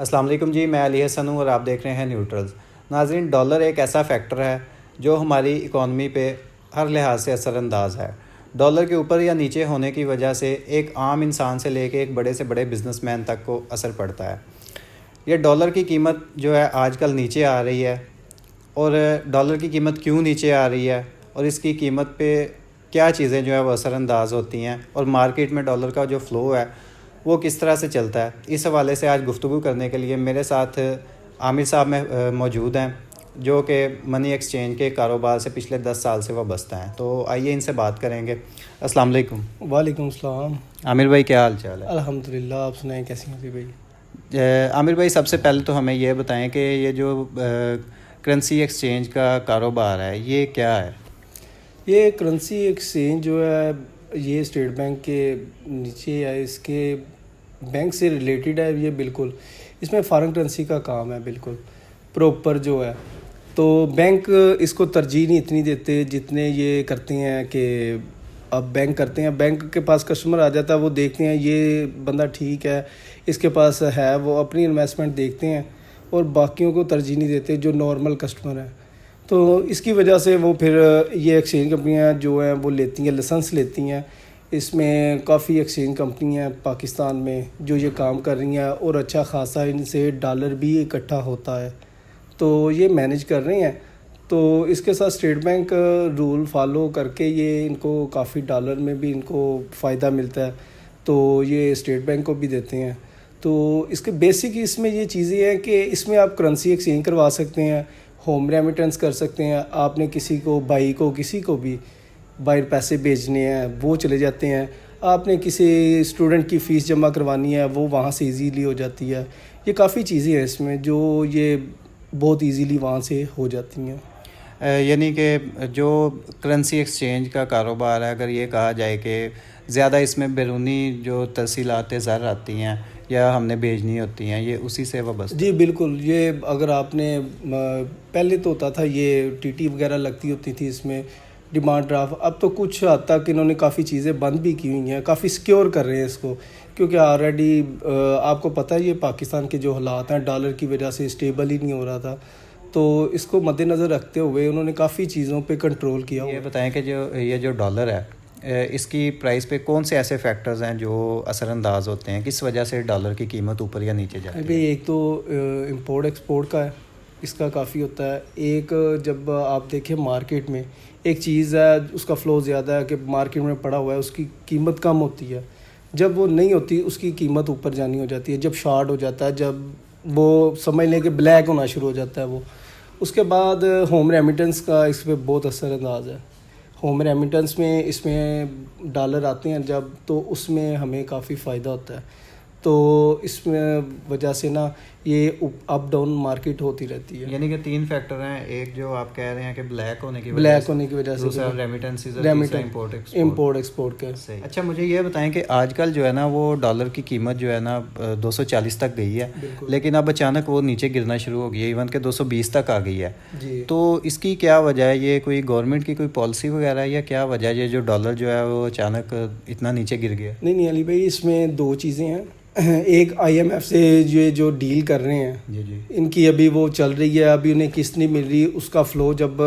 अस्सलाम वालेकुम जी, मैं अली हसन हूँ और आप देख रहे हैं न्यूट्रल्स। नाज़रीन, डॉलर एक ऐसा फैक्टर है जो हमारी इकॉनमी पे हर लिहाज से असरअंदाज है। डॉलर के ऊपर या नीचे होने की वजह से एक आम इंसान से लेके एक बड़े से बड़े बिजनेसमैन तक को असर पड़ता है। ये डॉलर की कीमत जो है आजकल नीचे आ रही है, और डॉलर की कीमत क्यों नीचे आ रही है और इसकी कीमत पे क्या चीज़ें जो है वो असरअंदाज होती हैं, और मार्केट में डॉलर का जो फ़्लो है वो किस तरह से चलता है, इस हवाले से आज गुफ्तगू करने के लिए मेरे साथ आमिर साहब में मौजूद हैं, जो कि मनी एक्सचेंज के कारोबार से पिछले 10 साल से वाबस्ता हैं। तो आइए इनसे बात करेंगे। अस्सलाम वालेकुम। वालेकुम सलाम। आमिर भाई, क्या हाल चाल है? अल्हम्दुलिल्लाह, आप सुनाएं कैसी हैं भाई? आमिर भाई, सबसे पहले तो हमें ये बताएं कि ये जो करेंसी एक्सचेंज का कारोबार है ये क्या है? ये करेंसी एक्सचेंज जो है ये स्टेट बैंक के नीचे है, इसके बैंक से रिलेटेड है ये बिल्कुल। इसमें फॉरेन करेंसी का काम है बिल्कुल प्रॉपर जो है। तो बैंक इसको तरजीह नहीं इतनी देते जितने ये करते हैं कि अब बैंक करते हैं। बैंक के पास कस्टमर आ जाता है, वो देखते हैं ये बंदा ठीक है, इसके पास है, वो अपनी इन्वेस्टमेंट देखते हैं और बाकियों को तरजीह नहीं देते जो नॉर्मल कस्टमर हैं। तो इसकी वजह से वो फिर ये एक्सचेंज कंपनियां जो हैं वो लेती हैं, लाइसेंस लेती हैं। इसमें काफ़ी एक्सचेंज कंपनी हैं पाकिस्तान में जो ये काम कर रही हैं और अच्छा खासा इनसे डॉलर भी इकट्ठा होता है, तो ये मैनेज कर रहे हैं। तो इसके साथ स्टेट बैंक रूल फॉलो करके ये इनको काफ़ी डॉलर में भी इनको फ़ायदा मिलता है, तो ये स्टेट बैंक को भी देते हैं। तो इसके बेसिक इसमें ये चीज़ें हैं कि इसमें आप करेंसी एक्सचेंज करवा सकते हैं, होम रेमिटेंस कर सकते हैं। आपने किसी को भाई को किसी को भी बाहर पैसे भेजने हैं वो चले जाते हैं। आपने किसी स्टूडेंट की फ़ीस जमा करवानी है वो वहाँ से इजीली हो जाती है। ये काफ़ी चीज़ें हैं इसमें जो ये बहुत इजीली वहाँ से हो जाती हैं। यानी कि जो करेंसी एक्सचेंज का कारोबार है, अगर ये कहा जाए कि ज़्यादा इसमें बैरूनी जो तरसीलात ज़र आती हैं या हमने भेजनी होती हैं, ये उसी से वाबस्ता? जी बिल्कुल। ये अगर आपने पहले तो होता था ये टीटी वगैरह लगती होती थी इसमें, डिमांड ड्राफ्ट। अब तो कुछ हद तक इन्होंने काफ़ी चीज़ें बंद भी की हुई हैं, काफ़ी सिक्योर कर रहे हैं इसको, क्योंकि ऑलरेडी आपको पता है ये पाकिस्तान के जो हालात हैं डॉलर की वजह से स्टेबल ही नहीं हो रहा था, तो इसको मद्देनज़र रखते हुए उन्होंने काफ़ी चीज़ों पे कंट्रोल किया। ये बताएं कि जो डॉलर है इसकी प्राइस पे कौन से ऐसे फैक्टर्स हैं जो असरअंदाज होते हैं, किस वजह से डॉलर की कीमत ऊपर या नीचे जाती है? अभी एक तो इंपोर्ट एक्सपोर्ट का है, इसका काफ़ी होता है। एक जब आप देखें मार्केट में एक चीज़ है उसका फ़्लो ज़्यादा है कि मार्केट में पड़ा हुआ है, उसकी कीमत कम होती है। जब वो नहीं होती उसकी कीमत ऊपर जानी हो जाती है। जब शॉर्ट हो जाता है, जब वो समझ लें कि ब्लैक होना शुरू हो जाता है वो। उसके बाद होम रेमिटेंस का इस पर बहुत असरअंदाज है। होम रेमिटेंस में इसमें डॉलर आते हैं जब, तो उसमें हमें काफ़ी फ़ायदा होता है। तो इसमें वजह से ना ये अप डाउन मार्केट होती रहती है। यानी कि 3 फैक्टर हैं, एक जो आप कह रहे हैं कि ब्लैक होने की वजह से, दूसरा रेमिटेंसेस, इंपोर्ट एक्सपोर्ट का। सही। अच्छा, मुझे ये बताएं कि आजकल जो है ना वो डॉलर की कीमत जो है ना 240 तक गई है, लेकिन अब अचानक वो नीचे गिरना शुरू हो गई है, इवन के 220 तक आ गई है जी। तो इसकी क्या वजह है? ये कोई गवर्नमेंट की कोई पॉलिसी वगैरह है या क्या वजह है ये जो डॉलर जो है वो अचानक इतना नीचे गिर गया? नहीं अली भाई, इसमें 2 चीज़ें हैं। एक IMF से ये जो डील कर रहे हैं जी, इनकी अभी वो चल रही है, अभी उन्हें किस्त नहीं मिल रही। उसका फ़्लो जब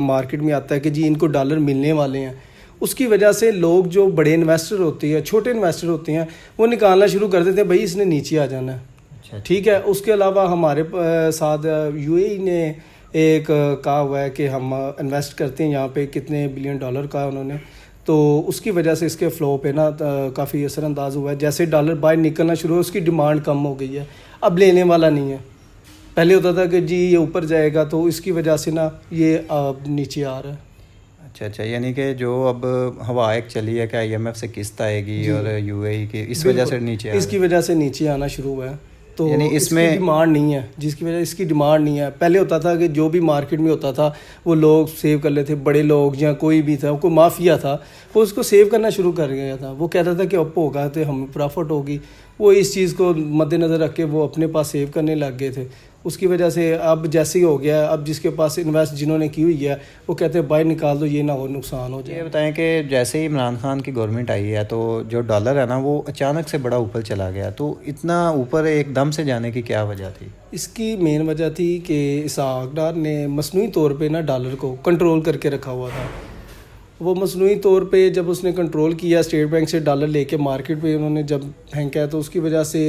मार्केट में आता है कि जी इनको डॉलर मिलने वाले हैं, उसकी वजह से लोग जो बड़े इन्वेस्टर होते हैं, छोटे इन्वेस्टर होते हैं, वो निकालना शुरू कर देते हैं, भाई इसने नीचे आ जाना है। अच्छा, ठीक है। उसके अलावा हमारे साथ UAE ने एक कहा हुआ है कि हम इन्वेस्ट करते हैं यहाँ पे कितने बिलियन डॉलर का उन्होंने, तो उसकी वजह से इसके फ़्लो पे ना काफ़ी असरअंदाज हुआ है। जैसे डॉलर बाहर निकलना शुरू हो, उसकी डिमांड कम हो गई है, अब लेने वाला नहीं है। पहले होता था कि जी ये ऊपर जाएगा, तो इसकी वजह से ना ये अब नीचे आ रहा है। अच्छा, यानी कि जो अब हवा एक चली है कि IMF से किस्त आएगी और UAE की, इस वजह से नीचे इसकी वजह से नीचे आना शुरू हुआ है। तो यानी इसमें डिमांड नहीं है, जिसकी वजह इसकी डिमांड नहीं है। पहले होता था कि जो भी मार्केट में होता था वो लोग सेव कर लेते, बड़े लोग या कोई भी था, कोई माफिया था, वो उसको सेव करना शुरू कर गया था। वो कहता था कि अप होगा तो हमें प्रॉफिट होगी, वो इस चीज़ को मद्देनज़र रख के वो अपने पास सेव करने लग गए थे। उसकी वजह से अब जैसे ही हो गया, अब जिसके पास इन्वेस्ट जिन्होंने की हुई है वो कहते हैं बाहर निकाल दो, ये ना हो नुकसान हो ये जाए। बताएं कि जैसे ही इमरान खान की गवर्नमेंट आई है तो जो डॉलर है ना वो अचानक से बड़ा ऊपर चला गया, तो इतना ऊपर एकदम से जाने की क्या वजह थी? इसकी मेन वजह थी कि इसहाक डार ने मसनूई तौर पे ना डॉलर को कंट्रोल करके रखा हुआ था। वो मसनूई तौर पे जब उसने कंट्रोल किया, स्टेट बैंक से डॉलर लेके मार्केट पे उन्होंने जब फेंका, तो उसकी वजह से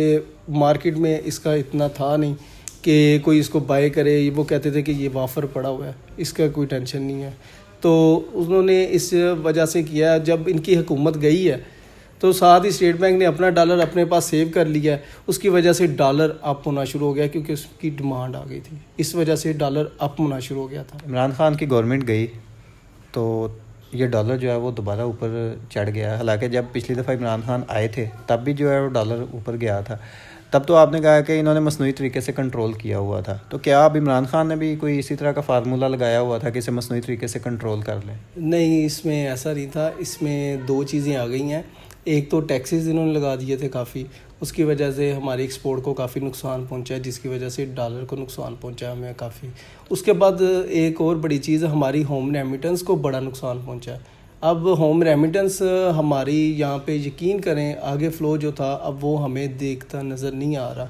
मार्केट में इसका इतना था नहीं कि कोई इसको बाय करे। वो कहते थे कि ये वाफर पड़ा हुआ है, इसका कोई टेंशन नहीं है। तो उन्होंने इस वजह से किया, जब इनकी हुकूमत गई है तो साथ ही स्टेट बैंक ने अपना डॉलर अपने पास सेव कर लिया है। उसकी वजह से डॉलर अप होना शुरू हो गया क्योंकि उसकी डिमांड आ गई थी, इस वजह से डॉलर अप होना शुरू हो गया था। इमरान खान की गवर्नमेंट गई तो ये डॉलर जो है वो दोबारा ऊपर चढ़ गया। हालांकि जब पिछली दफ़ा इमरान खान आए थे तब भी जो है वो डॉलर ऊपर गया था। तब तो आपने कहा कि इन्होंने मसनूई तरीके से कंट्रोल किया हुआ था, तो क्या अब इमरान खान ने भी कोई इसी तरह का फार्मूला लगाया हुआ था कि इसे मसनूई तरीके से कंट्रोल कर लें? नहीं, इसमें ऐसा नहीं था। इसमें दो चीज़ें आ गई हैं। एक तो टैक्सेस इन्होंने लगा दिए थे काफ़ी, उसकी वजह से हमारे एक्सपोर्ट को काफ़ी नुकसान पहुंचा है, जिसकी वजह से डॉलर को नुकसान पहुंचा है हमें काफ़ी। उसके बाद एक और बड़ी चीज़, हमारी होम रेमिटेंस को बड़ा नुकसान पहुंचा है। अब होम रेमिटेंस हमारी यहाँ पे यकीन करें आगे फ़्लो जो था, अब वो हमें देखता नज़र नहीं आ रहा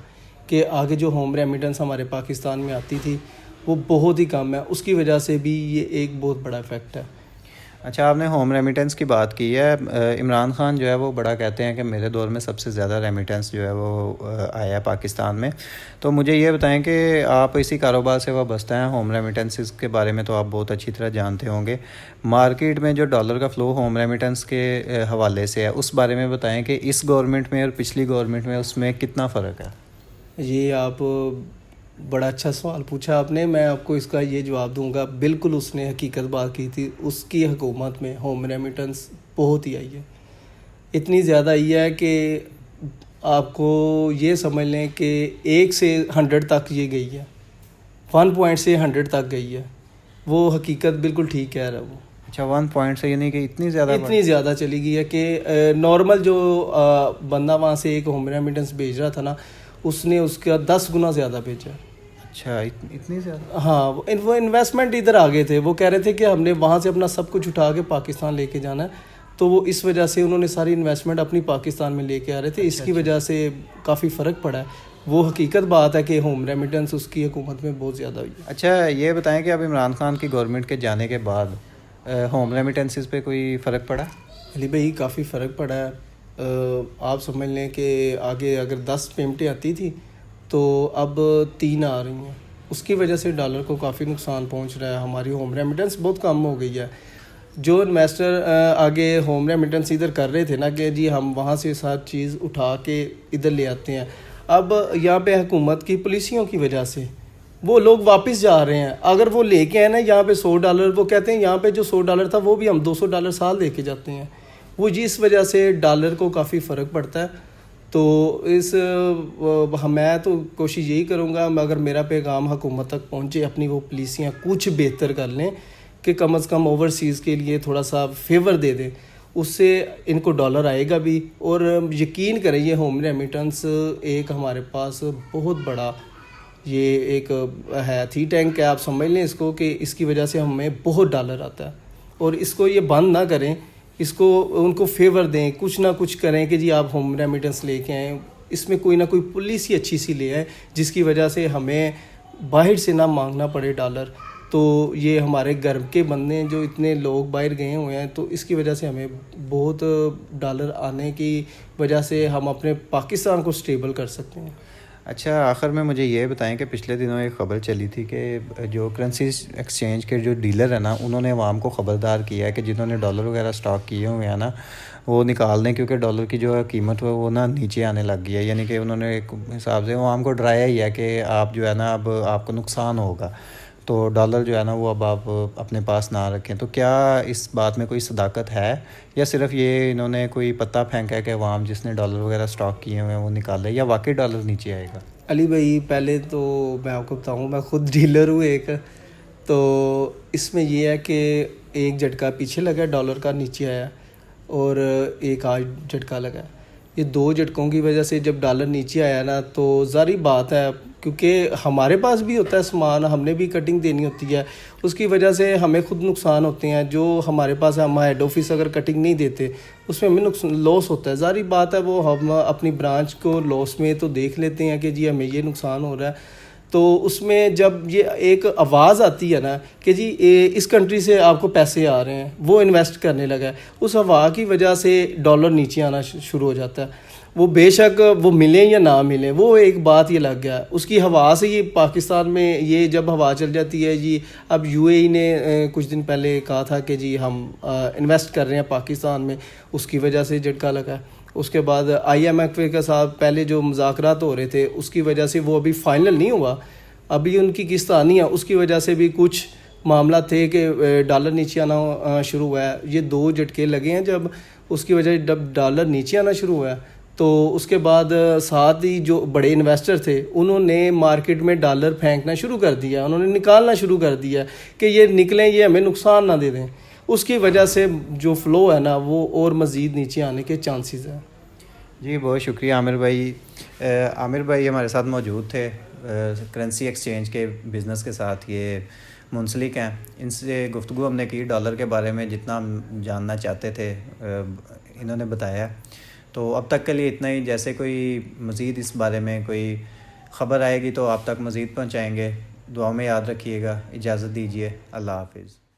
कि आगे जो होम रेमिटेंस हमारे पाकिस्तान में आती थी वो बहुत ही कम है। उसकी वजह से भी ये एक बहुत बड़ा इफ़ेक्ट है। अच्छा, आपने होम रेमिटेंस की बात की है। इमरान खान जो है वो बड़ा कहते हैं कि मेरे दौर में सबसे ज़्यादा रेमिटेंस जो है वो आया है पाकिस्तान में। तो मुझे ये बताएं कि आप इसी कारोबार से वाबस्ता हैं, होम रेमिटेंसेस के बारे में तो आप बहुत अच्छी तरह जानते होंगे। मार्केट में जो डॉलर का फ़्लो होम रेमिटेंस के हवाले से है, उस बारे में बताएं कि इस गवर्नमेंट में और पिछली गवर्नमेंट में उसमें कितना फ़र्क है? ये आप बड़ा अच्छा सवाल पूछा आपने। मैं आपको इसका ये जवाब दूंगा। बिल्कुल उसने हकीकत बात की थी। उसकी हुकूमत में होम रेमिटेंस बहुत ही आई है, इतनी ज़्यादा आई है कि आपको ये समझ लें कि 1 से 100 तक ये गई है, 1 पॉइंट से 100 तक गई है। वो हकीकत बिल्कुल ठीक कह रहा है वो। अच्छा, 1 पॉइंट से यानी कि इतनी ज़्यादा चली गई है कि नॉर्मल जो बंदा वहाँ से एक होम रेमिटेंस भेज रहा था ना, उसने उसका 10 गुना ज़्यादा भेजा। अच्छा, इतनी ज़्यादा? हाँ, वो इन्वेस्टमेंट इधर आ गए थे। वो कह रहे थे कि हमने वहाँ से अपना सब कुछ उठा के पाकिस्तान लेके जाना है, तो वो इस वजह से उन्होंने सारी इन्वेस्टमेंट अपनी पाकिस्तान में लेके आ रहे थे। इसकी वजह से काफ़ी फ़र्क पड़ा है। वो हकीकत बात है कि होम रेमिटेंस उसकी हुकूमत में बहुत ज़्यादा हुई है। अच्छा, ये बताएं कि अब इमरान खान की गवर्नमेंट के जाने के बाद होम रेमिटेंसेस पे कोई फ़र्क पड़ा? अली भाई, काफ़ी फ़र्क पड़ा है। आप समझ लें कि आगे अगर 10 पेमेंटें आती थी तो अब 3 आ रही हैं। उसकी वजह से डॉलर को काफ़ी नुकसान पहुंच रहा है। हमारी होम रेमिटेंस बहुत कम हो गई है। जो इन्वेस्टर आगे होम रेमिटेंस इधर कर रहे थे ना कि जी हम वहाँ से सारी चीज़ उठा के इधर ले आते हैं, अब यहाँ पे हुकूमत की पॉलिसियों की वजह से वो लोग वापस जा रहे हैं। अगर वो लेके आए ना यहाँ पे $100, वो कहते हैं यहाँ पे जो $100 था वो भी हम $200 साल लेके जाते हैं। वो जिस वजह से डॉलर को काफ़ी फ़र्क पड़ता है। तो मैं तो कोशिश यही करूँगा, अगर मेरा पैगाम हुकूमत तक पहुँचे, अपनी वो पॉलिसियाँ कुछ बेहतर कर लें कि कम से कम ओवरसीज़ के लिए थोड़ा सा फेवर दे दें, उससे इनको डॉलर आएगा भी। और यकीन करें, ये होम रेमिटेंस एक हमारे पास बहुत बड़ा ये एक है थी टैंक है, आप समझ लें इसको, कि इसकी वजह से हमें बहुत डॉलर आता है। और इसको ये बंद ना करें, इसको उनको फेवर दें, कुछ ना कुछ करें कि जी आप होम रेमिटेंस लेके आएँ, इसमें कोई ना कोई पॉलिसी अच्छी सी ले आए जिसकी वजह से हमें बाहर से ना मांगना पड़े डॉलर। तो ये हमारे घर के बंदे हैं, जो इतने लोग बाहर गए हुए हैं, तो इसकी वजह से हमें बहुत डॉलर आने की वजह से हम अपने पाकिस्तान को स्टेबल कर सकते हैं। अच्छा, आखिर में मुझे ये बताएं कि पिछले दिनों एक ख़बर चली थी कि जो करेंसी एक्सचेंज के जो डीलर है ना, उन्होंने अवाम को ख़बरदार किया है कि जिन्होंने डॉलर वगैरह स्टॉक किए हुए हैं ना, वो निकाल दें, क्योंकि डॉलर की जो है कीमत वो ना नीचे आने लग गई है। यानी कि उन्होंने एक हिसाब से अवाम को डराया ही है कि आप जो है ना, अब आपको नुकसान होगा, तो डॉलर जो है ना वो अब आप अपने पास ना रखें। तो क्या इस बात में कोई सदाकत है, या सिर्फ ये इन्होंने कोई पत्ता फेंका है कि अवाम जिसने डॉलर वगैरह स्टॉक किए हुए हैं वो निकाले, या वाकई डॉलर नीचे आएगा? अली भाई, पहले तो मैं आपको बताऊँ, मैं ख़ुद डीलर हूँ एक। तो इसमें यह है कि एक झटका पीछे लगा, डॉलर का नीचे आया, और एक आज झटका लगा। ये 2 झटकों की वजह से जब डॉलर नीचे आया ना, तो ज़ाहिर बात है क्योंकि हमारे पास भी होता है सामान, हमने भी कटिंग देनी होती है, उसकी वजह से हमें खुद नुकसान होते हैं। जो हमारे पास है, हम हेड ऑफिस अगर कटिंग नहीं देते उसमें हमें लॉस होता है। ज़ाहिर बात है, वो हम अपनी ब्रांच को लॉस में तो देख लेते हैं कि जी हमें ये नुकसान हो रहा है। तो उसमें जब ये एक आवाज़ आती है ना कि जी इस कंट्री से आपको पैसे आ रहे हैं, वो इन्वेस्ट करने लगा है, उस हवा की वजह से डॉलर नीचे आना शुरू हो जाता है। वो बेशक वो मिले या ना मिले, वो एक बात ये लग गया उसकी हवा से। ये पाकिस्तान में ये जब हवा चल जाती है जी, अब यूएई ने कुछ दिन पहले कहा था कि जी हम इन्वेस्ट कर रहे हैं पाकिस्तान में, उसकी वजह से झटका लगा। उसके बाद IMF के साथ पहले जो मुज़ाकरात हो रहे थे उसकी वजह से वो अभी फाइनल नहीं हुआ, अभी उनकी किस्त आनी है, उसकी वजह से भी कुछ मामला थे कि डॉलर नीचे आना शुरू हुआ है। ये 2 झटके लगे हैं जब, उसकी वजह से जब डॉलर नीचे आना शुरू हुआ है तो उसके बाद साथ ही जो बड़े इन्वेस्टर थे उन्होंने मार्केट में डॉलर फेंकना शुरू कर दिया, उन्होंने निकालना शुरू कर दिया कि ये निकलें, ये हमें नुकसान ना दे दें। उसकी वजह से जो फ़्लो है ना वो और मज़ीद नीचे आने के चांसेस हैं। जी बहुत शुक्रिया आमिर भाई। आमिर भाई हमारे साथ मौजूद थे, करेंसी एक्सचेंज के बिज़नेस के साथ ये मुंसलिक हैं। इनसे गुफ्तगू हमने की डॉलर के बारे में, जितना हम जानना चाहते थे इन्होंने बताया। तो अब तक के लिए इतना ही। जैसे कोई मज़ीद इस बारे में कोई ख़बर आएगी तो आप तक मज़ीद पहुँचाएँगे। दुआ में याद रखिएगा। इजाज़त दीजिए। अल्लाह हाफिज़।